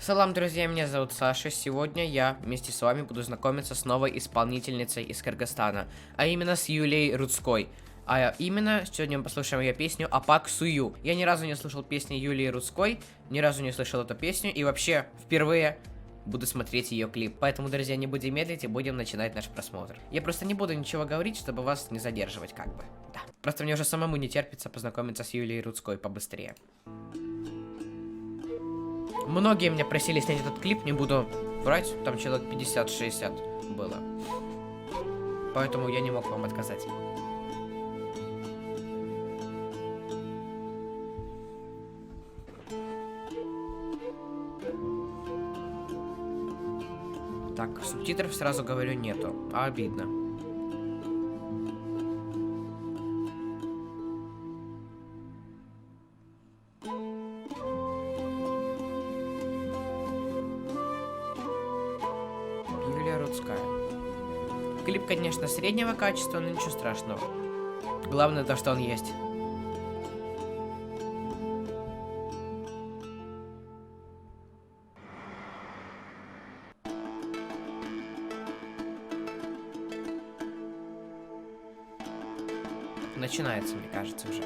Салам, друзья, меня зовут Саша. Сегодня я вместе с вами буду знакомиться с новой исполнительницей из Кыргызстана, а именно с Юлией Рудской. А именно, сегодня мы послушаем ее песню «Апак Сую». Я ни разу не слышал песни Юлии Рудской, ни разу не слышал эту песню, и вообще впервые буду смотреть ее клип. Поэтому, друзья, не будем медлить и будем начинать наш просмотр. Я просто не буду ничего говорить, чтобы вас не задерживать, как бы. Да. Просто мне уже самому не терпится познакомиться с Юлией Рудской побыстрее. Многие меня просили снять этот клип, не буду врать, там человек 50-60 было. Поэтому я не мог вам отказать. Так, субтитров, сразу говорю, нету. Обидно. Юлия Рудская. Клип, конечно, среднего качества, но ничего страшного. Главное то, что он есть. Начинается, мне кажется, уже.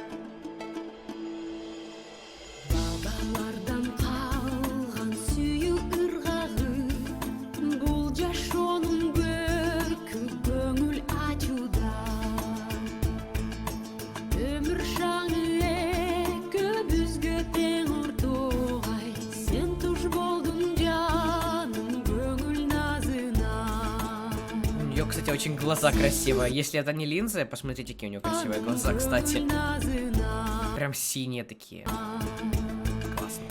У нее, кстати, очень глаза красивые. Если это не линзы, посмотрите, какие у нее красивые глаза, кстати. Прям синие такие. Классно.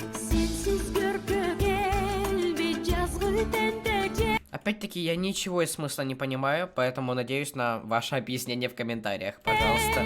Опять-таки, я ничего из смысла не понимаю, поэтому надеюсь на ваше объяснение в комментариях, пожалуйста.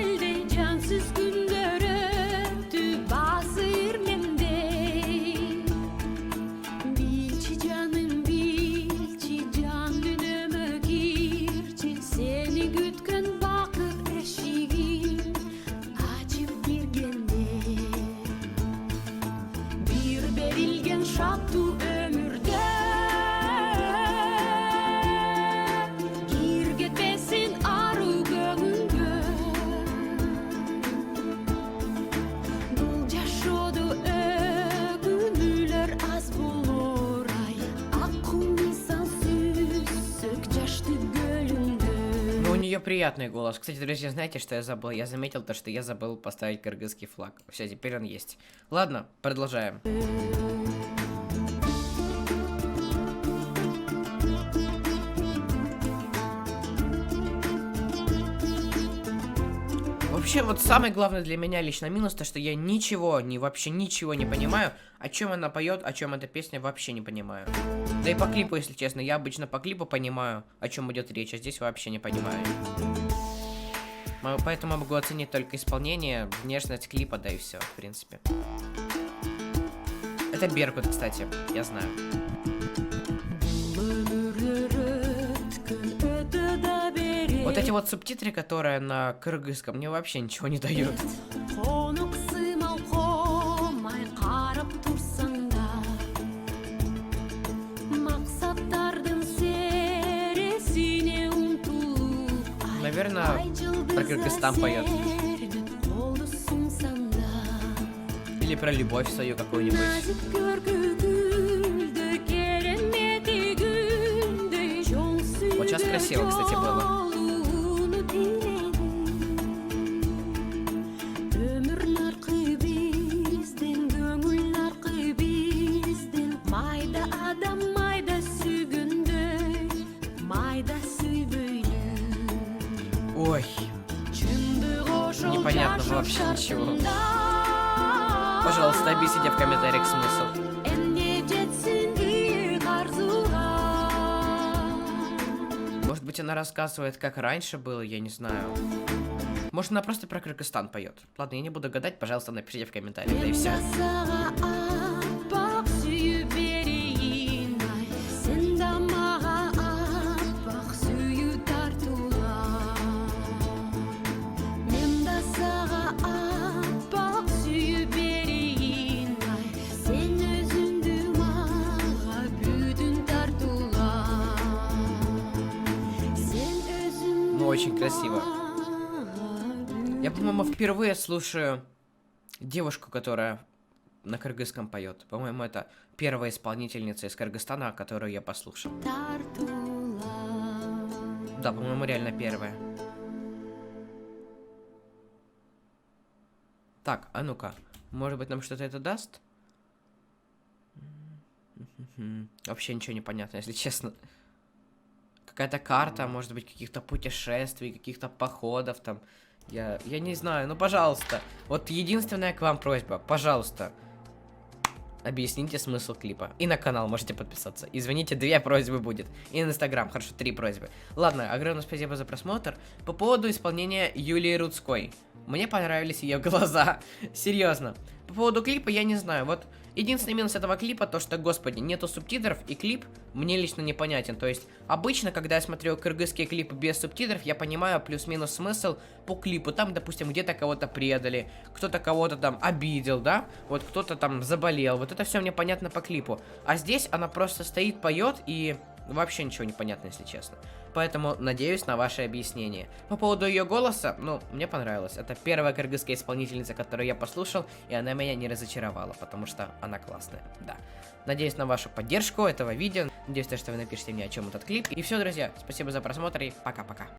У нее приятный голос. Кстати, друзья, знаете, что я забыл? Я заметил то, что я забыл поставить кыргызский флаг. Все, теперь он есть. Ладно, продолжаем. Вообще, вот самый главный для меня лично минус, то что я вообще ничего не понимаю, о чем она поет, о чем эта песня, вообще не понимаю. Да и по клипу, если честно, я обычно по клипу понимаю, о чем идет речь, а здесь вообще не понимаю. Поэтому могу оценить только исполнение, внешность клипа, да и все, в принципе. Это Беркут, кстати, я знаю. Вот эти вот субтитры, которые на кыргызском, мне вообще ничего не дают. Наверное, про Кыргызстан поет. Или про любовь свою какую-нибудь. Вот сейчас красиво, кстати, было. Ой, непонятно вообще ничего. Пожалуйста, объясните в комментариях смысл. Может быть, она рассказывает, как раньше было, я не знаю. Может, она просто про Кыргызстан поет. Ладно, я не буду гадать, пожалуйста, напишите в комментариях, да и все. очень красиво. Я, по-моему, впервые слушаю девушку, которая на кыргызском поет. По-моему, это первая исполнительница из Кыргызстана, которую я послушал. Да, по-моему, реально первая. Так, а ну-ка. Может быть, нам что-то это даст? Вообще ничего не понятно, если честно. Какая-то карта, может быть, каких-то путешествий, каких-то походов там. Я не знаю, ну пожалуйста. Вот единственная к вам просьба, пожалуйста. Объясните смысл клипа. И на канал можете подписаться. Извините, 2 просьбы будет. И на инстаграм, хорошо, 3 просьбы. Ладно, огромное спасибо за просмотр. По поводу исполнения Юлии Рудской. Мне понравились ее глаза. Серьезно. По поводу клипа я не знаю. Вот единственный минус этого клипа то, что, господи, нету субтитров, и клип мне лично непонятен. То есть, обычно, когда я смотрю кыргызские клипы без субтитров, я понимаю плюс-минус смысл по клипу. Там, допустим, где-то кого-то предали, кто-то кого-то там обидел, да? Вот кто-то там заболел. Вот это все мне понятно по клипу. А здесь она просто стоит, поет и... Вообще ничего не понятно, если честно. Поэтому надеюсь на ваше объяснение. По поводу ее голоса, ну, мне понравилось. Это первая кыргызская исполнительница, которую я послушал, и она меня не разочаровала, потому что она классная, да. Надеюсь на вашу поддержку этого видео. Надеюсь, что вы напишите мне, о чем этот клип. И все, друзья, спасибо за просмотр и пока-пока.